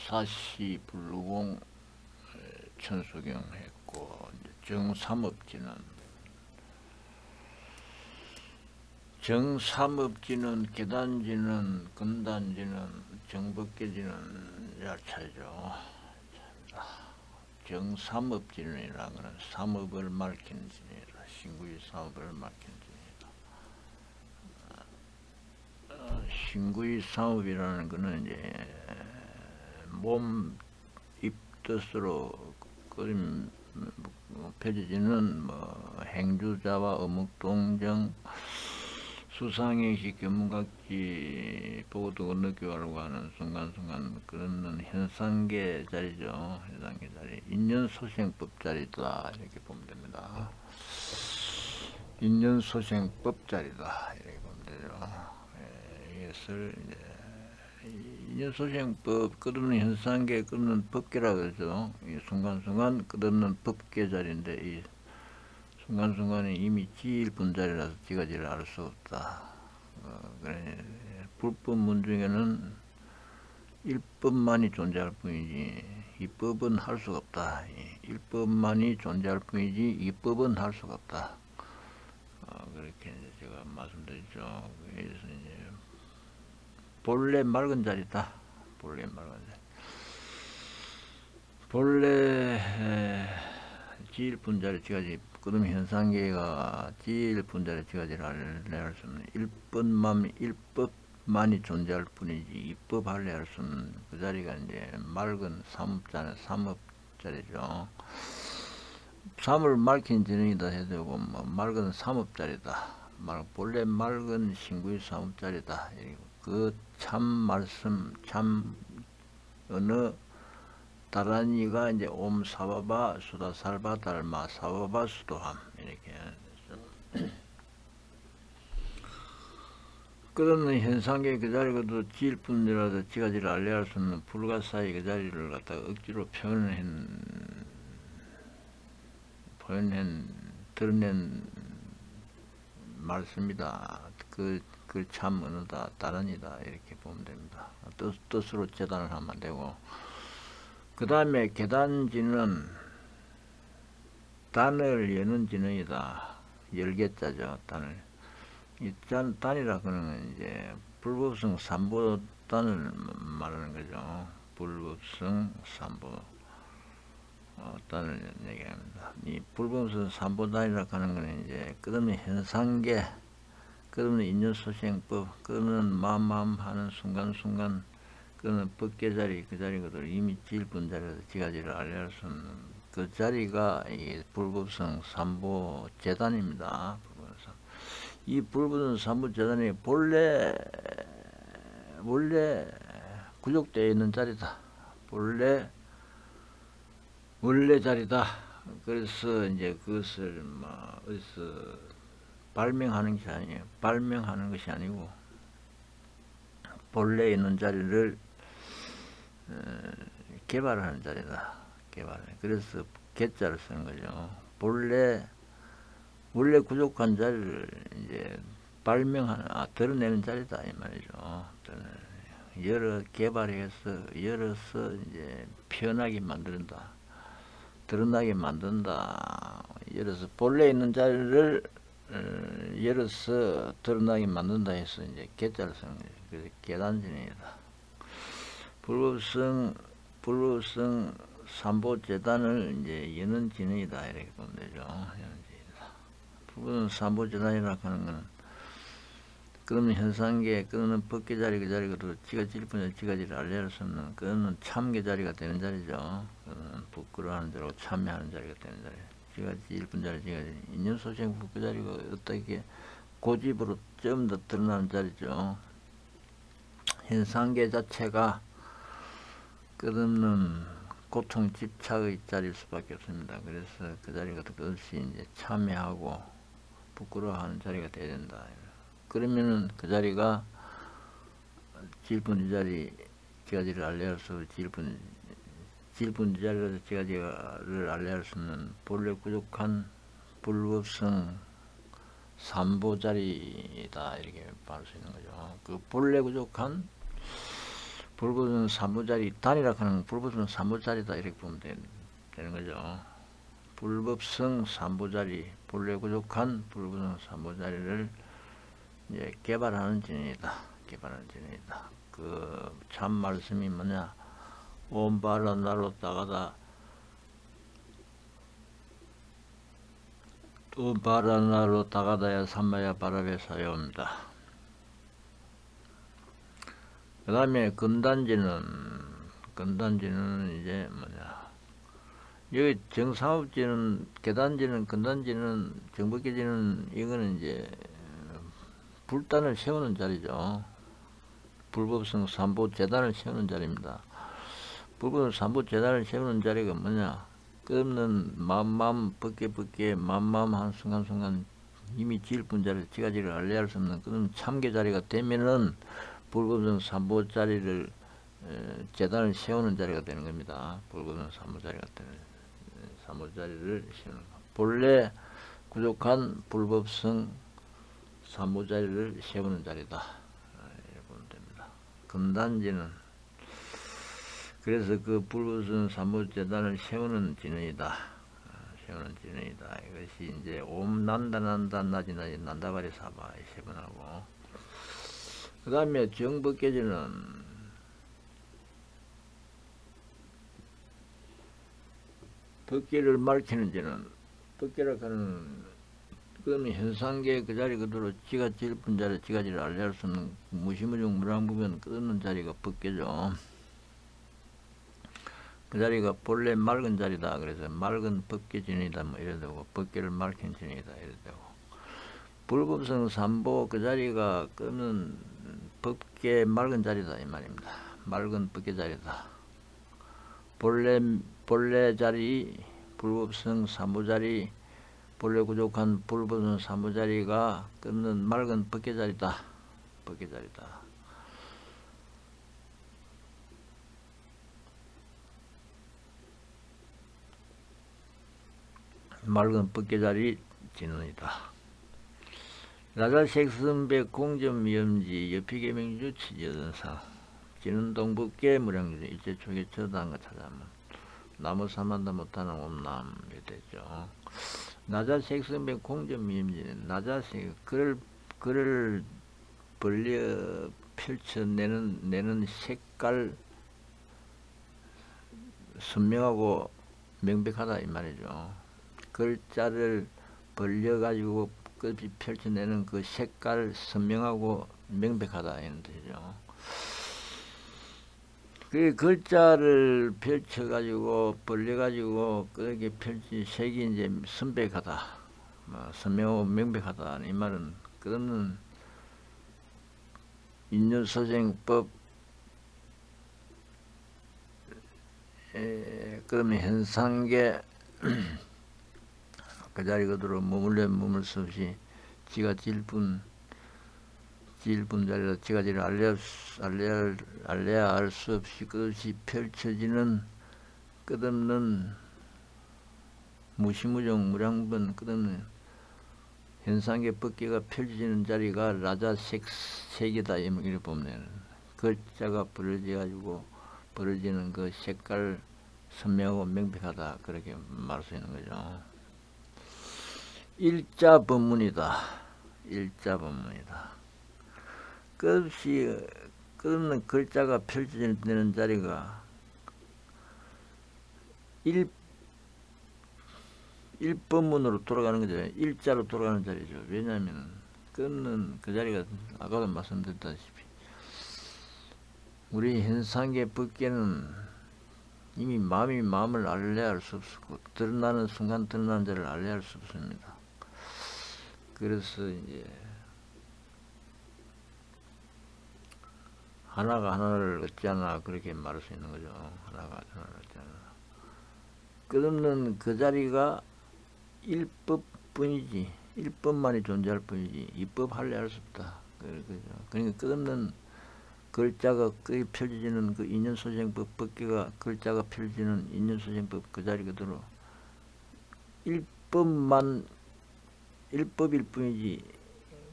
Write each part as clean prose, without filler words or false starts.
사시 불루공 천수경 했고, 정삼업지는 계단지는 근단지는 정법계지는 야차죠. 정삼업지는이라는 것은 삼업을 밝히는 진이라, 신구의 삼업을 밝히는 진이다. 신구의 삼업이라는 것은 이제 몸, 입, 뜻으로 그림 펴지는 행주자와 어묵동정 수상행시 견문각지 보고도 느껴가려고 하는 순간순간 그런 현상계 자리죠. 현상계 자리. 인연소생법 자리다. 이렇게 보면 됩니다. 인연소생법 자리다. 이렇게 보면 되죠. 이것을 이제 인연소생법 끄는 현상계 끄는 법계라 그러죠. 이 순간순간 끄는 법계 자리인데 이 순간순간에 이미 지일분자리라서 지가지를 알 수 없다. 그래, 불법문 중에는 일법만이 존재할 뿐이지 이법은 할 수가 없다. 일법만이 존재할 뿐이지 이법은 할 수가 없다. 그렇게 이제 제가 말씀드렸죠. 그래서 이제 본래 맑은 자리다. 본래 맑은 자리. 본래 지일분자리 지가지 그럼 현상계가 지일분자리 지가지를 할 수 없는 일법만이 존재할 뿐이지 이법할래 할 수 없는 그 자리가 이제 맑은 삼업자리죠. 삼을 맑힌 진행이다 해도 맑은 삼업자리다. 본래 맑은 신구의 삼업자리다. 그 참 말씀 참 어느 다란이가 이제 옴 사바바 수다 살바 달마 사바바 수도함 이렇게 그러는 현상계 그 자리가도 지일뿐이라도 지가지를 알려할 수 없는 불가사의 그 자리를 갖다가 억지로 드러낸 말씀이다. 그 참 어느다 다른이다 이렇게 보면 됩니다. 뜻으로 재단을 하면 안 되고, 그 다음에 계단지는 단을 여는 진언이다. 열개자죠. 단을. 이 단이라 그러는 이제 불법성 삼보단을 말하는 거죠. 불법성 삼보 단을 얘기합니다. 이 불법성 삼보단이라 하는 것은 이제 끝없는 현상계, 끝없는 인연소생법, 끝없는 마음 하는 순간순간 그는 법계자리 그 자리거든. 이미 지일분자리라서 지가지를 알려할 수 없는 그 자리가 이 불법성 삼보 재단입니다. 이 불법성 삼보 재단이 본래 구족되어 있는 자리다. 원래 자리다. 그래서 이제 그것을 어디서 발명하는 것이 아니에요. 발명하는 것이 아니고 본래 있는 자리를 개발하는 자리다. 그래서 개자를 쓰는 거죠. 원래 부족한 자리를 이제 드러내는 자리다 이 말이죠. 열어서 이제 피어나게 만든다. 드러나게 만든다. 열어서 본래 있는 자리를 열어서 드러나게 만든다 해서 이제 개자를 쓰는 거죠. 그래서 계단진이다. 불법성 삼보재단을 이제 여는 진행이다 이렇게 보면 되죠. 불법성 삼보재단이라고 하는 것은 그러면 현상계, 그러면 법계자리 그 자리가 지가 질뿐이야 지가지를 알려할 수 없는 그거는 참계자리가 되는 자리죠. 그거는 부끄러워하는 자리고 참여하는 자리가 되는 자리. 지가 질뿐자리 지가지 인연소생 법계자리가 어떻게 고집으로 좀 더 드러나는 자리죠. 현상계 자체가 끝없는 고통 집착의 자리일 수밖에 없습니다. 그래서 그 자리가 끝없이 이제 참여하고 부끄러워하는 자리가 되어야 된다. 그러면은 그 자리가 질분 이 자리 지가지를 알려할 수 질분 이 자리라서 지가지를 알려할 수 없는 본래 부족한 불법성 삼보 자리다 이렇게 말할 수 있는 거죠. 그 본래 부족한 불법성 사무자리, 단이라 하는 불법성 사무자리다 이렇게 보면 되는 거죠. 불법성 삼보자리, 본래 부족한 불법성 삼보자리를 이제 개발하는 진이다. 개발하는 진이다. 그 참 말씀이 뭐냐? 온 바라 나로 따가다 또 바라 나로 따가다야 삼마야 바라베 사요입니다. 그 다음에 근단지는 이제 뭐냐? 여기 정사업지는, 계단지는, 근단지는, 정법계지는 이거는 이제 불단을 세우는 자리죠. 불법성 삼보재단을 세우는 자리입니다. 불법성 삼보재단을 세우는 자리가 뭐냐? 끝없는 마음 벗게 마음 한 순간순간 이미 지을뿐 자리를 지가지를 알레할 수 없는 그런 참개 자리가 되면은 불법성 삼보자리를 재단을 세우는 자리가 되는 겁니다. 불법성 삼보자리가 되는 삼보자리를 세우는 것. 본래 부족한 불법성 삼보자리를 세우는 자리다. 이렇게 보면 됩니다. 금단지는 그래서 그 불법성 삼보재단을 세우는 진언이다. 세우는 진언이다. 이것이 이제 옴 난다 나지 난다바리 사바 세 번 하고, 그 다음에 정법계지는 법계를 밝히는 지는, 법계라 하는 그러면 현상계 그 자리 그대로 지가 질뿐 자리 지가지를 알려할 수 없는 무시무중 무량부변 끝없는 자리가 법계죠. 그 자리가 본래 맑은 자리다. 그래서 맑은 법계 진이다 뭐 이래 되고, 법계를 밝힌 진이다 이래 되고, 불법성 삼보 그 자리가 끊는 법계 맑은 자리다 이 말입니다. 맑은 법계 자리다. 본래 자리 불법성 삼보 자리, 본래 부족한 불법성 삼보 자리가 끊는 맑은 법계 자리다. 법계 자리다. 맑은 법계 자리 진언이다. 나자색선백 공점위험지 여피계명주 치저전상 진은동법계 무량주 일제초계 저다한가 찾아면 나무 사만다 못하는 옴남 이렇게 되죠. 나자색선백 공점위험지는 나자색 글을 벌려 펼쳐내는 색깔 선명하고 명백하다 이 말이죠. 글자를 벌려가지고 끝이 펼쳐내는 그 색깔 선명하고 명백하다 이런 뜻이죠. 그 글자를 펼쳐가지고 벌려가지고 그렇게 펼친 색이 이제 선백하다, 선명하고 명백하다 이 말은 끝없는 인연소생법 그러면 현상계 그 자리 그대로 머물 수 없이 지가 질뿐 자리라 지가 지를 알려야 알 수 없이 끝없이 펼쳐지는 끝없는 무시무정 무량분 끝없는 현상계 법계가 펼쳐지는 자리가 라자색이다 이렇게 보면 글자가 벌어지는 그 색깔 선명하고 명백하다 그렇게 말할 수 있는 거죠. 일자 법문이다. 일자 법문이다. 끝없이 끝없는 글자가 펼쳐지는 자리가 일법문으로 돌아가는 거죠. 일자로 돌아가는 자리죠. 왜냐하면 끝없는 그 자리가 아까도 말씀드렸다시피 우리 현상계 법계는 이미 마음이 마음을 알레할 수 없고 드러나는 순간 드러나는 자를 알레할 수 없습니다. 그래서 이제 하나가 하나를 얻잖아 그렇게 말할 수 있는 거죠. 하나가 하나를 얻잖아. 끝없는 그 자리가 일법뿐이지, 일법만이 존재할 뿐이지 이법 할래할 수 없다. 그러니까 끝없는 글자가 펼쳐지는 그 인연소생법 법계가 글자가 펼쳐지는 인연소생법 그 자리 그대로 일법일 뿐이지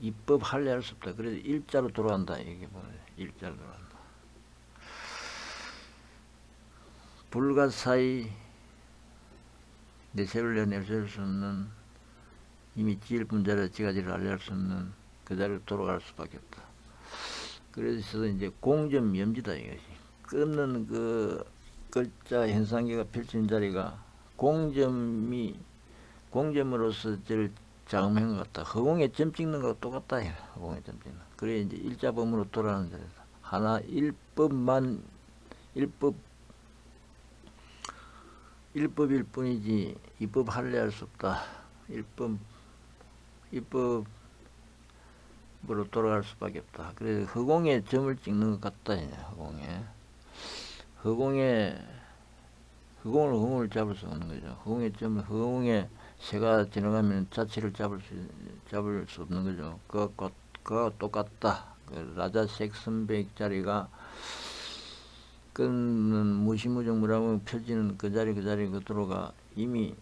이법 할래할 수 없다. 그래서 일자로 돌아간다. 이게 뭐냐? 일자로 돌아간다. 불가사의 내세울려 내세울 수 없는 이미 지일 분자리라 지가지를 알려할 수 없는 그 자리로 돌아갈 수밖에 없다. 그래서 이제 공점염지다 이것이. 끊는 그 글자 현상계가 펼치는 자리가 공점으로서 저를 장음한 것 같다. 허공에 점 찍는 거와 똑같다. 허공에 점 찍는. 그래 이제 일자범으로 돌아가는 자리다. 하나 일법일 뿐이지 이법 할례할 수 없다. 이법으로 돌아갈 수밖에 없다. 그래서 허공에 점을 찍는 것 같다. 허공을 잡을 수 없는 거죠. 허공에 새가 지나가면 자체를 잡을 수 없는 거죠. 그와 똑같다. 그 라자 색선백 자리가 끊는 무시무정 무라고 펴지는 그 자리 그대로가 이미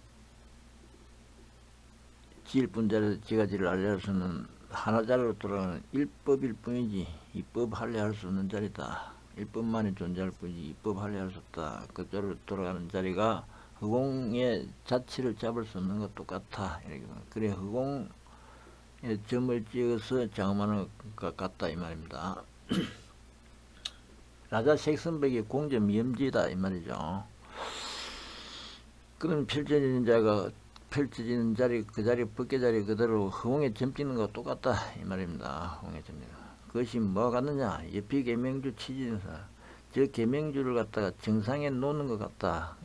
지일분자리에서 지가지를 알려할 수 없는 하나 자리로 돌아가는 일법일 뿐이지 이법 할례할 수 없는 자리다. 일법만이 존재할 뿐이지 이법 할례할 수 없다. 그쪽으로 돌아가는 자리가 허공의 자체를 잡을 수 없는 것 똑같아. 그래 허공에 점을 찍어서 장음하는 것 같다 이 말입니다. 라자 색선백의 공점 염지다 이 말이죠. 그럼 펼쳐지는 자리 그 자리 법계 자리 그대로 허공에 점 찍는 거 똑같다 이 말입니다. 허공에 점 찍는 거. 그것이 뭐가 같느냐? 옆이 계명주 취지사 저 계명주를 갖다가 정상에 놓는 것 같다.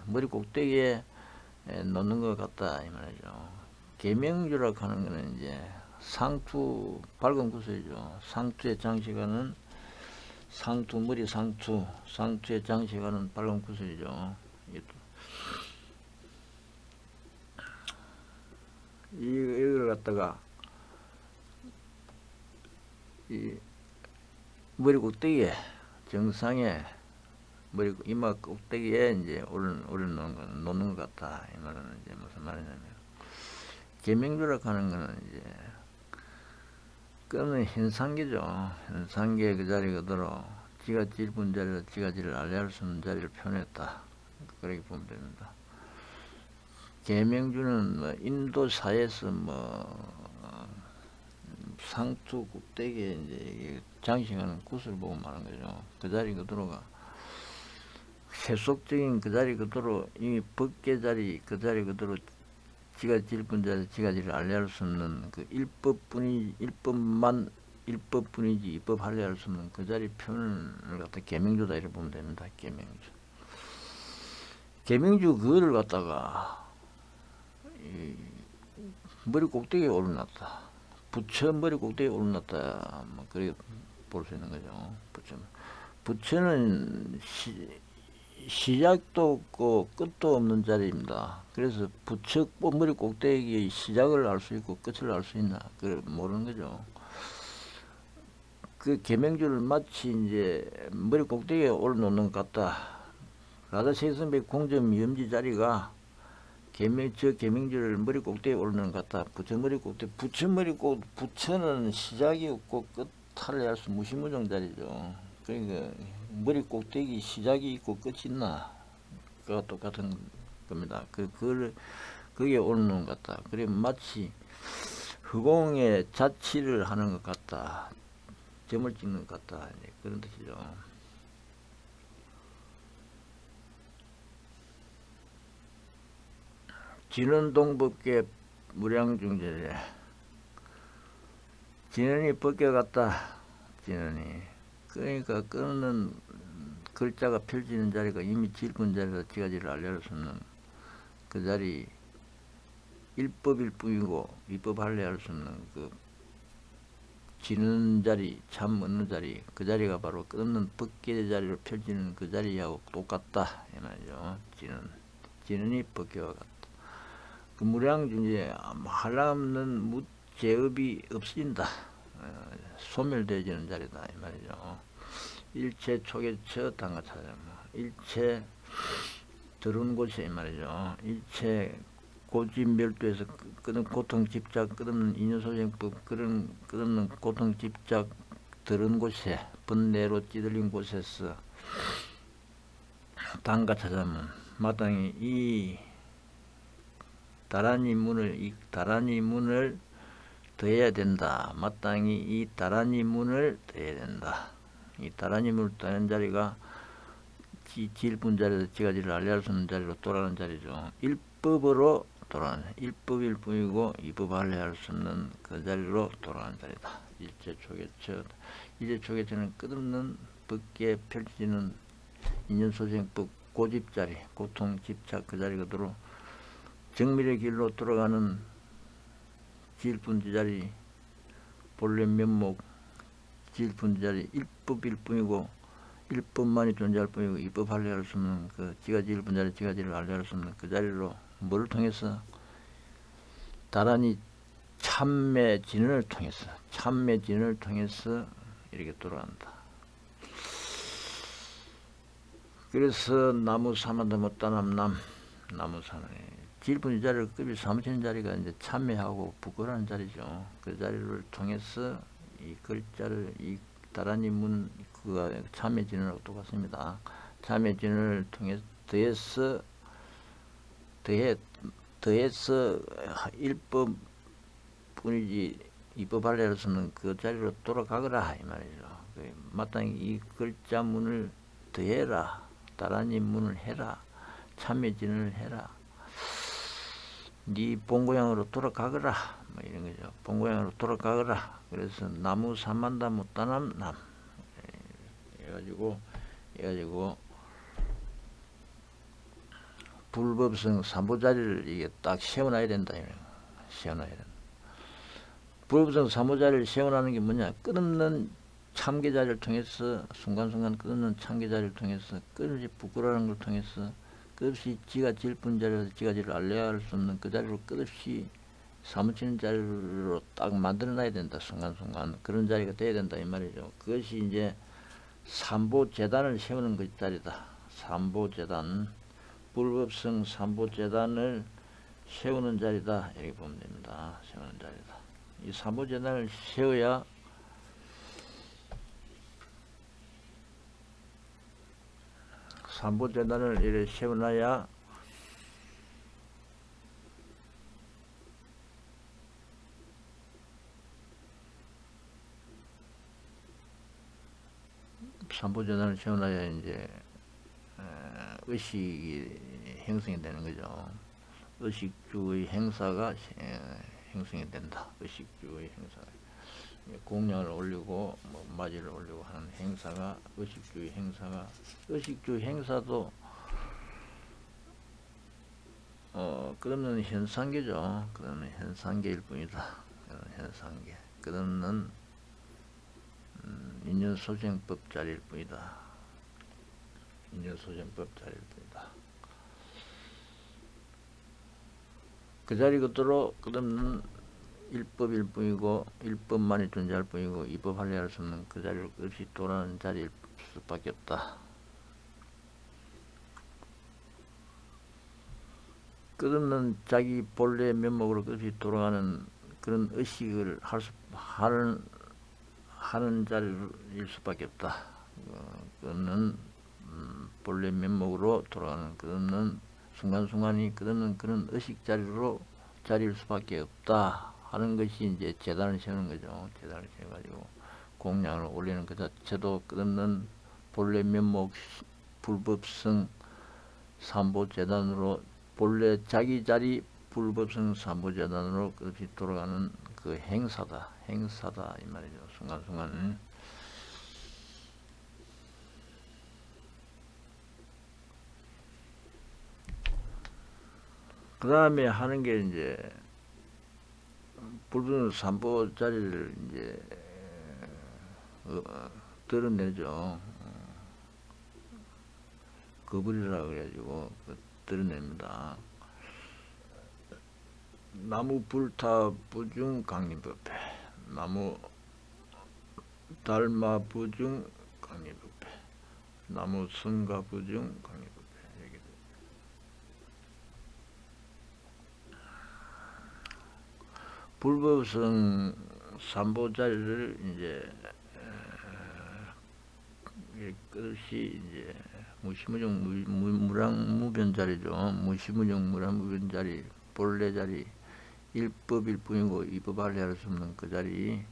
머리 꼭대기에 놓는 것 같다 이 말이죠. 계명주라고 하는 거는 이제 상투 밝은 구슬이죠. 상투의 장식하는 머리 상투의 장식하는 밝은 구슬이죠. 이걸 갖다가 이 머리 꼭대기에 정상에 이마 꼭대기에 이제 놓는 것 같다. 이 말은 이제 무슨 말이냐면 계명주라고 하는 거는 이제 끊는 현상계죠. 현상계 그 자리 그대로 지가 질분 자리로 지가지를 알려할 수 없는 자리를 표현했다. 그렇게 보면 됩니다. 계명주는 뭐 인도사에서 상투 꼭대기에 이제 장식하는 구슬을 보고 말하는 거죠. 그 자리 그대로가 세속적인 그 자리 그대로 이미 법계 자리 그 자리 그대로 지가 질분 자리 지가지를 알려할 수 없는 그 일법뿐이지 이법 할례할 수 없는 그 자리 표현을 갖다 계명주다 이렇게 보면 됩니다. 계명주 그거를 갖다가 머리 꼭대기에 올려놨다. 부처 머리 꼭대기에 올려놨다. 그렇게 볼 수 있는 거죠. 부처는 시작도 없고 끝도 없는 자리입니다. 그래서 부처 머리 꼭대기의 시작을 알 수 있고 끝을 알 수 있나 그걸 모르는 거죠. 그 계명주를 마치 이제 머리 꼭대기에 올려놓는 것 같다. 라자 색선백 공점 염지 자리가 계명주를 머리 꼭대기에 올려놓는 것 같다. 부처는 시작이 없고 끝 할례할 수 무시무정 자리죠. 그러니까 머리 꼭대기 시작이 있고 끝이 있나? 그가 똑같은 겁니다. 그게 올라오는 것 같다. 그래 마치 허공에 자치를 하는 것 같다. 점을 찍는 것 같다. 그런 뜻이죠. 진원동법계 무량중제제. 진원이 법계 같다. 진원이. 그러니까 끊는 글자가 펼치는 자리가 이미 질분 자리라 지가지를 알려할 수 없는 그 자리 일법일 뿐이고 위법 할례할 수 없는 그 지는 자리 참 없는 자리 그 자리가 바로 끊는 법계 자리로 펼치는 그 자리하고 똑같다 이 말이죠. 지는이 법계와 같다. 그 무량중제 한량없는 제업이 없어진다. 소멸되어지는 자리다 이 말이죠. 일체 초계처 당가차자 일체 들은 곳에 이 말이죠. 일체 고집멸도에서 끄는 고통 집착 끝없는 인연소생법 그런 끝없는 고통 집착 들은 곳에 번뇌로 찌들린 곳에서 단가 찾아면 마땅히 이 다란이 문을 더해야 된다. 마땅히 이 다란이 문을 더해야 된다. 이 다란이 문을 더하는 자리가 지일뿐 자리에서 지가지를 알리할 수 없는 자리로 돌아가는 자리죠. 일법으로 돌아가는, 일법일 뿐이고 이법 알리할 수 없는 그 자리로 돌아가는 자리다. 일제초계처. 일제초계처는 끝없는 법계에 펼쳐지는 인연소생법 고집자리, 고통, 집착 그 자리 그대로 정밀의 길로 돌아가는 지일뿐 자리, 본래 면목 지일뿐 자리 일법일 뿐이고 일법만이 존재할 뿐이고 이법 알리할 수 없는 그 지가 지일뿐 자리, 지가 지를 알리할 수 없는 그 자리로 뭐를 통해서 다란히 참매 진언을 통해서 이렇게 돌아간다. 그래서 나무 사만도 못다남남 나무 사만에 지일뿐 자리를 급이 사무치는 자리가 이제 참매하고 부끄러운 자리죠. 그 자리를 통해서 이 글자를 이 다란이 문 그가 참매 진언하고 똑같습니다. 참매 진언을 통해서 더해서 일법 뿐이지 이법 알리할 수 없는 그 자리로 돌아가거라 이 말이죠. 마땅히 이 글자 문을 더해라. 다란이 문을 해라. 참매 진언을 해라. 네 본고향으로 돌아가거라. 뭐 이런 거죠. 본고향으로 돌아가거라. 그래서 나무 삼만다 못다남 남. 해가지고 불법성 삼보자리를 이게 딱 세워놔야 된다. 세워놔야 된다. 불법성 삼보자리를 세워놓는 게 뭐냐? 끝없는 참계자리를 통해서 순간순간 끝없는 참계자리를 통해서 끝없이 부끄러워하는 걸 통해서 끝없이 지가 지일뿐 자리에서 지가 지를 알려야 할 수 없는 그 자리로 끝없이 사무치는 자리로 딱 만들어놔야 된다. 순간순간 그런 자리가 돼야 된다 이 말이죠. 그것이 이제 삼보재단을 세우는 그 자리다. 삼보재단, 불법성 삼보재단을 세우는 자리다 이렇게 보면 됩니다. 세우는 자리다. 이 삼보재단을 세워야 삼보재단을 이렇게 세워놔야 삼보재단을 세워놔야 이제 의식이 형성이 되는 거죠. 의식주의 행사가 형성이 된다. 의식주의 행사. 공양을 올리고 뭐 맞이를 올리고 하는 행사가 의식주의 행사도 끝없는 현상계죠. 끝없는 현상계일 뿐이다. 현상계. 끝없는 인연소생법 자리일 뿐이다. 인연소생법 자리일 뿐이다. 그 자리 그대로 끝없는 일법일 뿐이고 일법만이 존재할 뿐이고 이법 할례할 수 없는 그 자리를 끝없이 돌아가는 자리일 수밖에 없다. 끝없는 자기 본래 면목으로 끝없이 돌아가는 그런 의식을 하는 자리일 수밖에 없다. 끝없는 본래 면목으로 돌아가는 끝없는 순간순간이 끝없는 그런 의식 자리일 수밖에 없다 하는 것이 이제 재단을 세우는 거죠. 재단을 세워가지고 공양을 올리는 그 자체도 끝없는 본래 면목 불법성 삼보재단으로 본래 자기 자리 불법성 삼보재단으로 끝없이 돌아가는 그 행사다 이 말이죠. 순간순간. 그 다음에 하는 게 이제 불법 삼보 자리를 이제 드러내죠. 거불이라 그래가지고 드러냅니다. 나무 불타 부중 강림법회, 나무 달마 부중 강림법회, 나무 성가 부중 강림법회. 불법성 삼보자리를 이제 끝없이 이제 무시무정 무랑무변 자리죠. 무시무정 무랑무변 자리, 본래 자리, 일법일 뿐이고 이법 알레 할 수 없는 그 자리,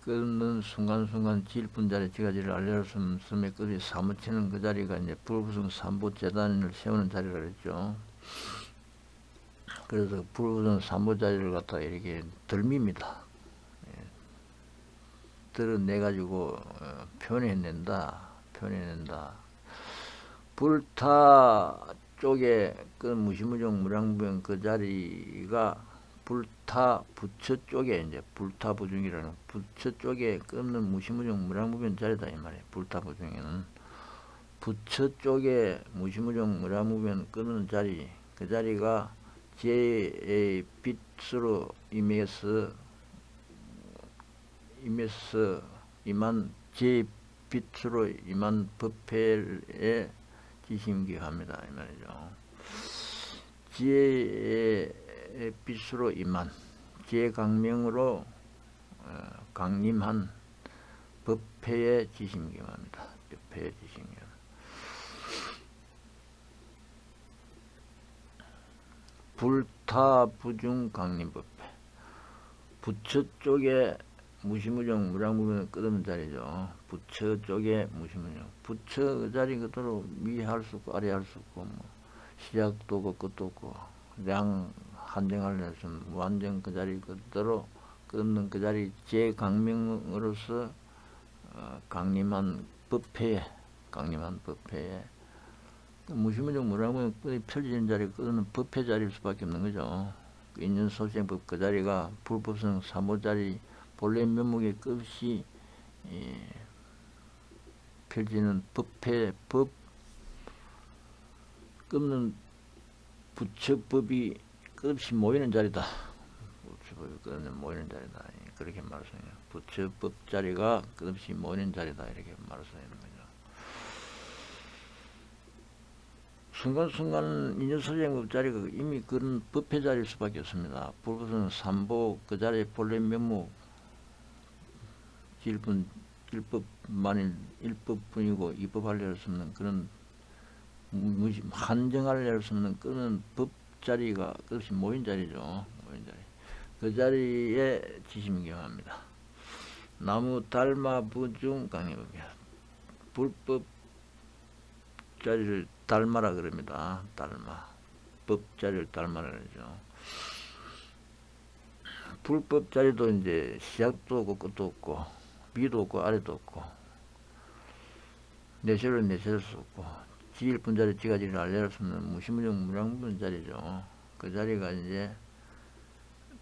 끊는 순간순간 질분 자리 지가지를 알레 수 없는 스의 끝이 사무치는 그 자리가 이제 불부성 삼보재단을 세우는 자리라 그랬죠. 그래서 불부성 삼보자리를 갖다가 이렇게 덜밉니다. 드러내가지고 표현해낸다. 불타 쪽에 그 무시무정 무량부영 그 자리가 불타 부처 쪽에 이제 불타 부중이라는 부처 쪽에 끊는 무시무정 무량부변 자리다 이 말이에요. 불타 부중에는 부처 쪽에 무시무정 무량부변 끊는 자리, 그 자리가 제의 빛으로 임해서 임한 제 빛으로 임한 법회에 지심기합니다 이 말이죠. 지혜의 빛으로 임한 지혜 강명으로 강림한 법회에 지심기합니다. 법회에 지심기. 불타 부중 강림법회. 부처 쪽에 무시무정 무량무변을 끊는 자리죠. 부처 쪽에 무시무정. 부처 그 자리 그대로 위 할 수 없고 아래 할 수 없고 뭐 시작도 없고 끝도 없고 량 한정할 수 무한정 그 자리 그대로 끊는 그 자리 제 강명으로서 강림한 법회에 무시무정 무량무변이 펼쳐지는 자리 끊는 법회 자리일 수밖에 없는 거죠. 인연소생법 그 자리가 불법성 사모자리 본래 면목의 끝이 펼치는 법회 법 끊는 부처법이 끝이 모이는 자리다. 부처법이 끝없이 모이는 자리다. 그렇게 말할 수 있네요. 부처법 자리가 끝없이 모이는 자리다. 이렇게 말할 수 있는 거죠. 순간순간 인연소생법 자리가 이미 그런 법회 자리일 수밖에 없습니다. 불법성 삼보 그 자리의 본래 면목 일법만일 일법뿐이고 이법할래 할 수 없는 그런 한정할래 할 수 없는 그런 법자리가 그것이 모인 자리죠. 그 자리에 지심경합니다. 나무 달마 부중 강의법이야. 불법 자리를 달마라 그럽니다. 달마. 법자리를 달마라 그러죠. 불법 자리도 이제 시작도 없고 끝도 없고 위도 없고 아래도 없고 내세를 내세울 수 없고 지일분 자리 지가지를 알려할 수 없는 무시무정 무량분 자리죠. 그 자리가 이제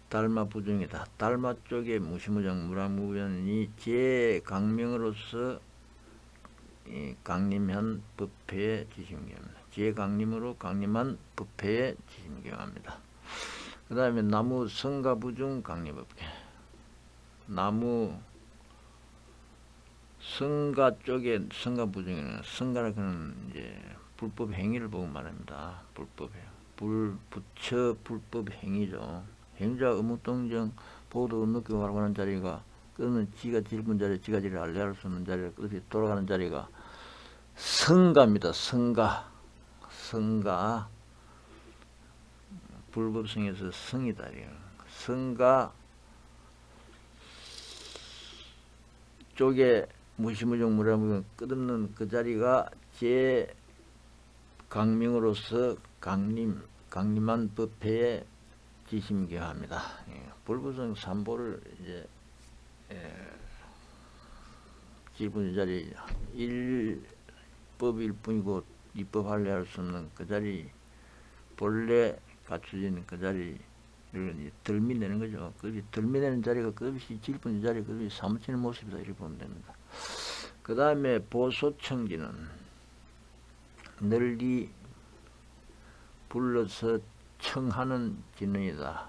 달마 부중이다. 달마 쪽에 무시무정 무량무변이 제 강명으로서 강림한 법회에 지심경합니다. 제 강림으로 강림한 법회에 지심경합니다. 그 다음에 나무 성가 부중 강림법회. 나무 성가 쪽에 성가 부중에는 성가는 그는 이제 불법 행위를 보고 말합니다. 불법이에요. 부처 불법 행위죠. 행자 의무동정 보도 느끼고 말고 하는 자리가 그는 지가 질분 자리 지가 지를 알려할 수 없는 자리가 끝이 돌아가는 자리가 성가입니다. 성가 불법성에서 성이다. 성가 쪽에 무시무정 무량무변 끝없는 그 자리가 제 강명으로서 강림한 법회에 지심경합니다. 불법성 삼보를 이제 질분 자리 일법일 뿐이고 이법할래 할 수 없는 그 자리 본래 갖춰진 그 자리를 덜미내는 거죠. 그 덜미내는 자리가 그것이 질분 자리 그것이 사무치는 모습이다 이렇게 보면 됩니다. 그 다음에 보소청기는 널리 불러서 청하는 진능이다.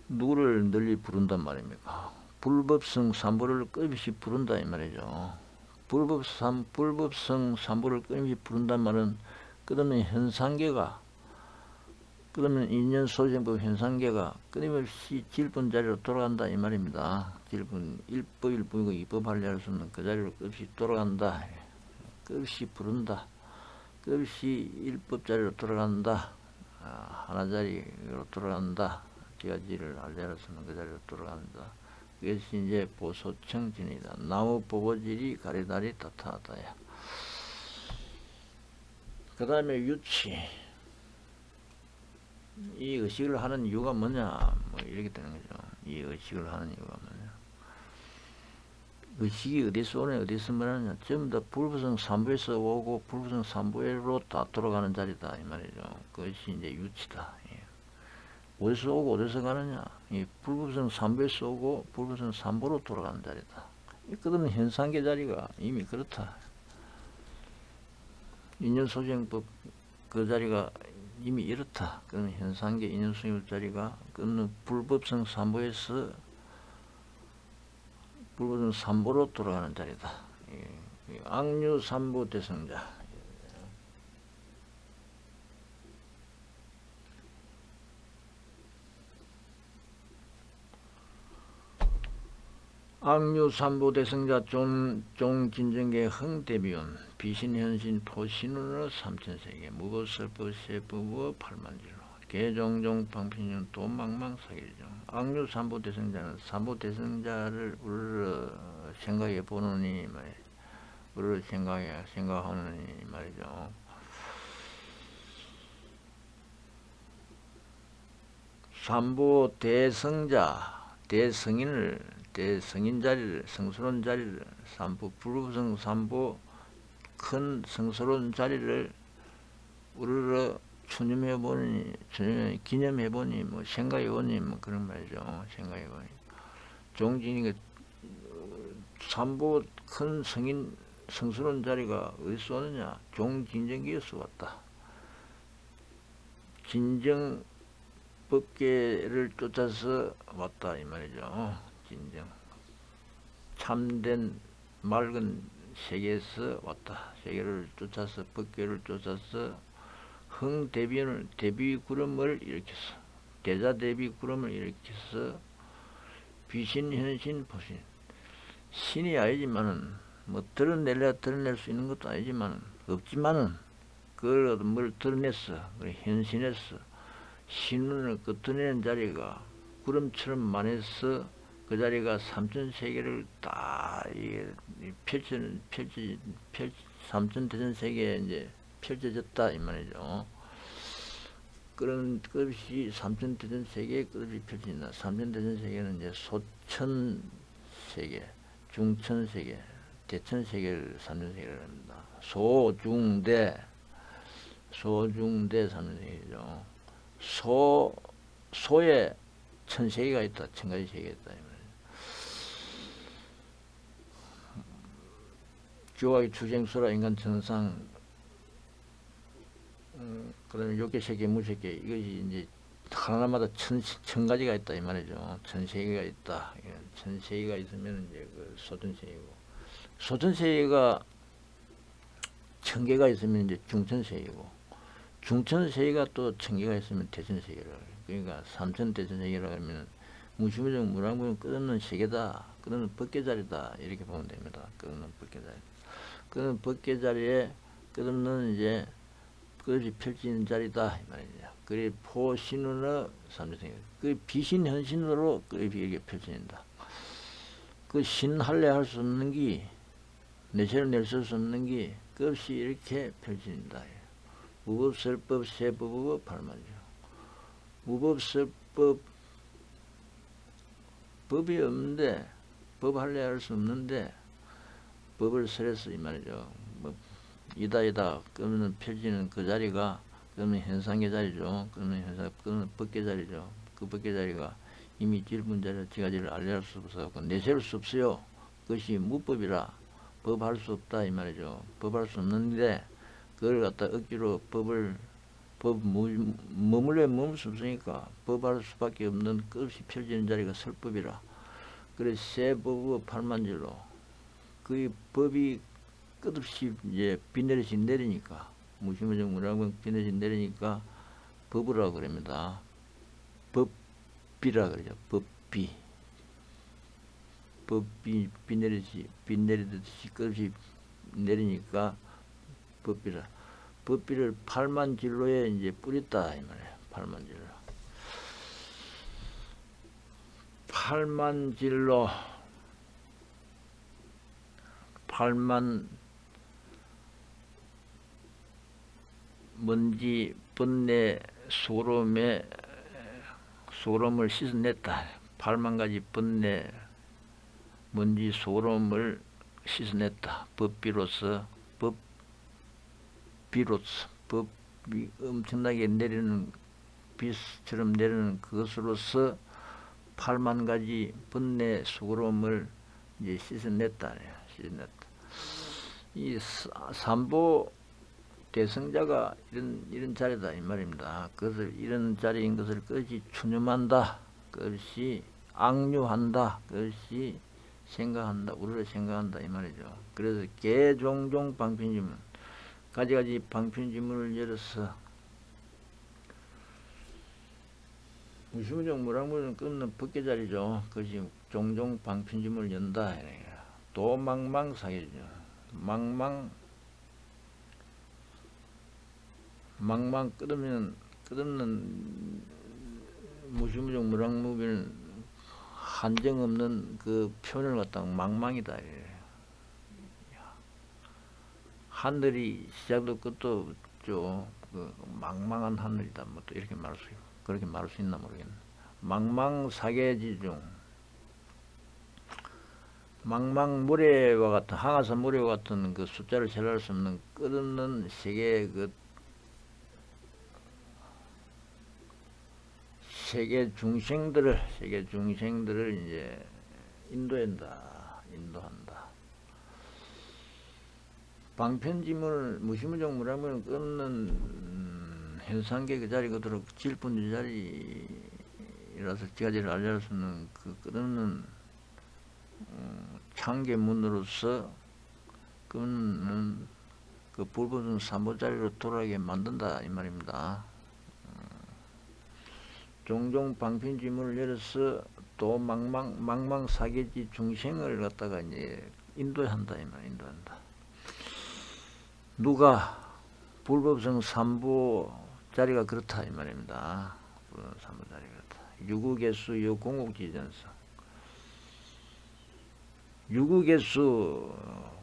누구를 널리 부른단 말입니까? 불법성 삼보를 끊임없이 부른다 이 말이죠. 불법성 삼보를 끊임없이 부른단 말은 그러면 현상계가 그러면 인연소생법 현상계가 끊임없이 질분 자리로 돌아간다 이 말입니다. 질분 일법일 뿐이고 이법할래 할 수 없는 그 자리로 끊임없이 돌아간다. 끝없이 부른다. 끝없이 일법자리로 돌아간다. 하나자리로 돌아간다. 지가지를 알려서는 그 자리로 돌아간다. 그것이 이제 보소청진이다. 나무 보고질이 가리다리 따타하다야. 그 다음에 유치. 이 의식을 하는 이유가 뭐냐? 뭐 이렇게 되는 거죠. 이 의식을 하는 이유가 뭐냐? 의식이 어디서 오냐, 어디서 뭐냐? 전부 다 불부성 삼부에서 오고 불부성 삼부로 다 돌아가는 자리다 이 말이죠. 그것이 이제 유치다. 예. 어디서 오고 어디서 가느냐? 이 불부성 삼부에서 오고 불부성 삼부로 돌아가는 자리다. 끝없는 현상계 자리가 이미 그렇다. 인연소생법 그 자리가 이미 이렇다. 그러면 현상계 인연소생법 자리가 끝없는 불법성 삼부에서 불법성 삼부로 돌아가는 자리다. 악류 삼부 대성자. 악류 삼부 대성자 종진정계 흥대비운 비신현신 포신운의 삼천세계 무보설법 세부부 팔만지로 개종종 방편용 도망망사길종. 악류 삼부 대성자는 삼부 대성자를 우르르 생각해 보느니 말이야. 우르르 생각하느니 말이죠. 삼부 대성자 대성인 자리를 성스러운 자리를 삼부 불부성 삼부 큰 성스러운 자리를 우르르 추념해보니 기념해보니 뭐 생각해보니 뭐 그런 말이죠. 생각해보니 종진이 삼부 큰 성스러운 자리가 어디서 오느냐? 종진정기에서 왔다. 진정 법계를 쫓아서 왔다 이 말이죠. 진정 참된 맑은 세계에서 왔다. 세계를 쫓아서 법계를 쫓아서 흥대비를 대비구름을 일으켰어. 대자대비구름을 일으켜서 비신현신 포신 신이 아니지만은 뭐 드러낼 수 있는 것도 아니지만 없지만은 그걸 뭘 드러냈어. 현신했어. 신운을 드러내는 자리가 구름처럼 만해서 그 자리가 삼천세계를 다 삼천대천세계에 이제 펼쳐졌다 이 말이죠. 그런 끝이 삼천대천세계의 끝이 펼쳐진다. 삼천대천세계는 이제 소천세계, 중천세계, 대천세계를 삼천세계를 합니다. 소중대 삼천세계죠. 소에 천세계가 있다. 천가지 세계가 있다. 교학의 주쟁수라 인간 천상 그다음에 욕계세계 무세계 이것이 이제 하나마다 천 가지가 있다 이 말이죠. 천세계가 있다. 천세계가 있으면 이제 그 소천세계고 소천세계가 천개가 있으면 이제 중천세계고 중천세계가 또 천개가 있으면 대천세계라. 그러니까 삼천대천세계라 하면 무시무정 무랑무정 끝없는 세계다. 끝없는 법계자리다. 이렇게 보면 됩니다. 끝없는 법계자리. 끝없는 법계자리에 끝없는 이제 그것이 펼치는 자리다 이 말이죠. 그래 포신운의 삼천세계. 그 비신현신으로 이렇게 펼쳐진다. 그 신할래 할 수 없는 게 내세를 낼 수 없는 게 끝없이 이렇게 펼쳐진다. 무법설법 세법의 팔만이죠. 무법설법 법이 없는데 법할래 할 수 없는데 법을 설해서 이 말이죠. 뭐 이다 그러면 펼치는 그 자리가 그러면 현상계 자리죠. 그러면 법계 자리죠. 그 법계 자리가 이미 질분 자리라 지가지를 알려할 수 없어 내세울 수 없어요. 그것이 무법이라 법할 수 없다 이 말이죠. 법할 수 없는데 그걸 갖다 억지로 머물러 머물 수 없으니까 법할 수밖에 없는 끝없이 펼치는 자리가 설법이라. 그래서 세법의 팔만질로 그 법이 끝없이 이제 비내리시 내리니까 무시무정 무량병 비내리시 내리니까 법이라고 그럽니다. 법비라 그러죠. 법비 비내리듯이 끝없이 내리니까 법비라. 법비를 팔만진로에 이제 뿌렸다 이 말이에요. 팔만진로. 팔만진로. 팔만 먼지 번뇌 소름을 씻어냈다. 8만가지 번뇌 먼지 소름을 씻어냈다. 법비로서 법이 엄청나게 내리는 비스처럼 내리는 그것으로서 8만가지 번뇌 소름을 이제 씻어냈다. 이 삼보 대승자가 이런 자리다 이 말입니다. 그것을 이런 자리인 것을 그것이 추념한다. 그것이 악류한다. 그것이 생각한다. 우리를 생각한다 이 말이죠. 그래서 개종종 방편지문 가지가지 방편지문을 열어서 무시무정 무랑무는 끊는 법계자리죠. 그것이 종종 방편지문을 연다. 또 망망사계죠. 망망 끝없는 무시무정 무랑무비는 한정없는 그 표현을 갖다가 망망이다. 하늘이 시작도 끝도 없죠. 그 망망한 하늘이다. 뭐 또 이렇게 그렇게 말할 수 있나 모르겠네. 망망사계지중 망망모래와 같은 항아산 모래와 같은 그 숫자를 셀할 수 없는 끝없는 세계의 세계 중생들을 이제 인도한다. 방편지문을 무시무정 무랑무는 끊는 현상계 그 자리 그대로 질분지 자리라서 지가지를 알려할 수 없는 그 끝없는 창계문으로서 끊는 그 불보선 삼보자리로 돌아가게 만든다 이 말입니다. 종종 방편지문을 열어서 또 망망사계지 중생을 갖다가 이제 인도한다 이 말. 인도한다. 누가 불법성 삼보 자리가 그렇다 이 말입니다. 삼보 자리가 그렇다. 유구개수 여공곡지전성. 유구개수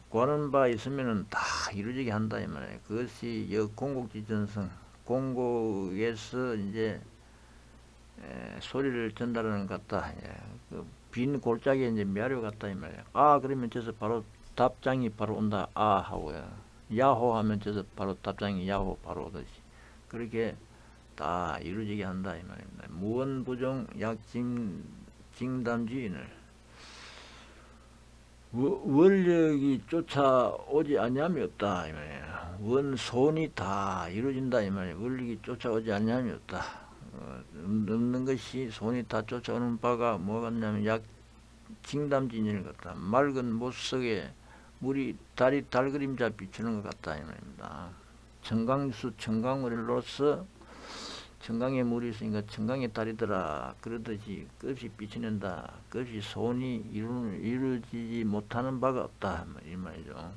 구하는 바 있으면은 다 이루어지게 한다 이 말이에요. 그것이 여공곡지전성. 공곡에서 이제 소리를 전달하는 것 같다. 그 빈 골짜기에 이제 메아리 같다 이 말이에요. 아 그러면 저서 바로 답장이 바로 온다. 아 하고요. 야호 하면 저서 바로 답장이 야호 바로 오듯이 그렇게 다 이루어지게 한다 이 말입니다. 무원부종 약징담주인을 원력이 쫓아오지 아니함이 없다 이 말이에요. 원손이 다 이루어진다 이 말이에요. 원력이 쫓아오지 아니함이 없다. 없는 것이 손이 다 쫓아오는 바가 뭐가 있냐면 약징담진일 같다. 맑은 못 속에 물이 달 그림자 비추는 것 같다 이 말입니다. 청강수 청강물로서 청강에 물이 있으니까 청강에 달이더라 그러듯이 끝이 비춰낸다. 끝이 손이 이루어지지 못하는 바가 없다 이 말이죠.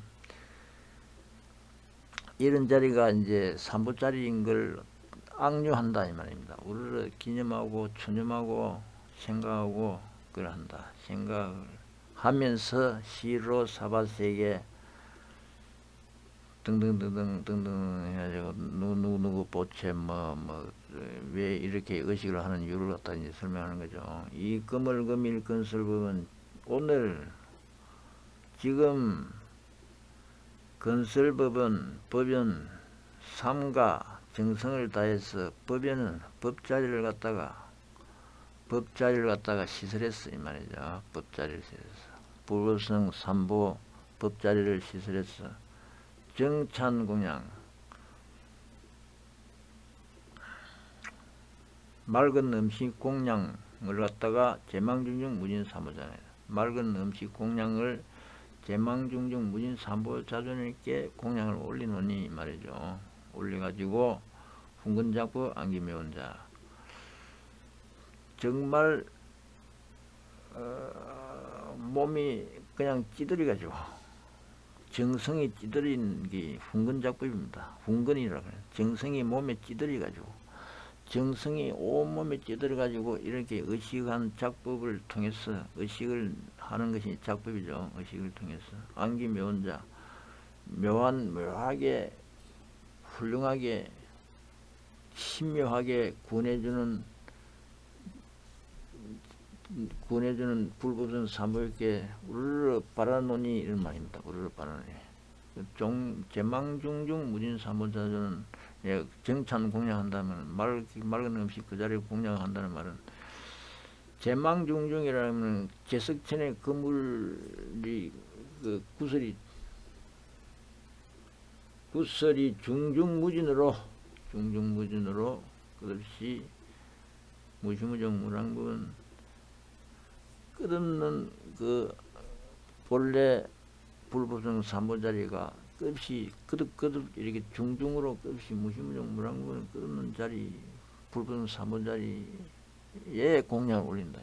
이런 자리가 이제 삼보자리인 걸 악류한다 이 말입니다. 우리를 기념하고 추념하고 생각하고 그러한다. 생각을 하면서 시로 사바세계 등등 해가지고 누구 보채 왜 이렇게 의식을 하는 이유를 갖다 이제 설명하는 거죠. 이 금을금일 건설법은 오늘 지금 건설법은 법연 삼가 정성을 다해서 법연은 법자리를 갖다가 시설했어 이 말이죠. 법자리를 시설했어. 불보성 삼보 법자리를 시설했어. 정찬공양 맑은 음식 공양을 갖다가 제망중중 무진삼보자네. 맑은 음식 공양을 제망중중 무진삼보자존에게 공양을 올리노니 말이죠. 올려가지고 훈근작부 안기매운자 정말 몸이 그냥 찌들어가지고 정성이 찌들인 게 훈근작법입니다. 훈근이라고 해요. 정성이 몸에 찌들이 가지고, 정성이 온몸에 찌들어 가지고 이렇게 의식한 작법을 통해서 의식을 하는 것이 작법이죠. 의식을 통해서 안기묘원자, 묘하게 훌륭하게 신묘하게 구원해주는 불법선 삼보일께 우르르 바라노니 이런 말입니다. 우르르 바라노니. 제망중중 무진삼보자주는 정찬 공양한다면 맑은 음식 그 자리에 공양한다는 말은 제망중중이라면 제석천의 그물이 그 구설이 중중무진으로 끝없이 무시무정 무랑분 끝없는 그 본래 불법성 삼보자리가 끝없이 거듭 이렇게 중중으로 끝없이 무시무정 무랑분 끝없는 자리 불법성 삼보자리에 공양을 올린다.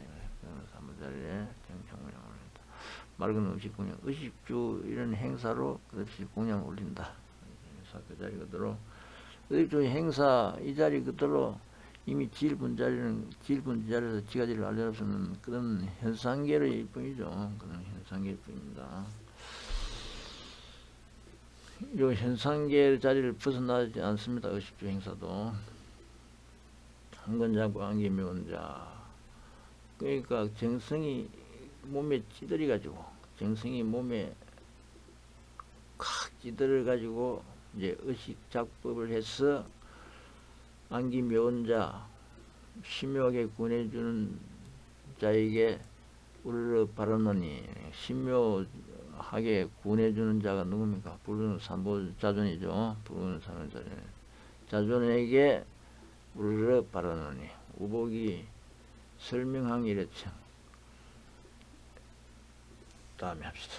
삼보자리에 정창공양을 올린다. 맑은 음식 공양, 의식주 이런 행사로 끝없이 공양을 올린다. 그 자리 그대로 의식주 행사 이 자리 그대로 이미 지일분 자리에서 지가지를 알려서는 그런 현상계의 뿐이죠. 그런 현상계일 뿐입니다. 이 현상계 자리를 벗어나지 않습니다. 의식주 행사도. 한건자고 안기묘원자. 그러니까 정성이 몸에 찌들어가지고, 정성이 몸에 칵 찌들어가지고, 이제 의식작법을 해서 안기묘원자, 신묘하게 구원해주는 자에게 우르르 바라노니, 신묘하게 구원해주는 자가 누굽니까? 불은 삼보자존이죠. 불은 삼보자존. 자존에게 우르르 바라노니. 우복이 설명한 이래청. 다음에 합시다.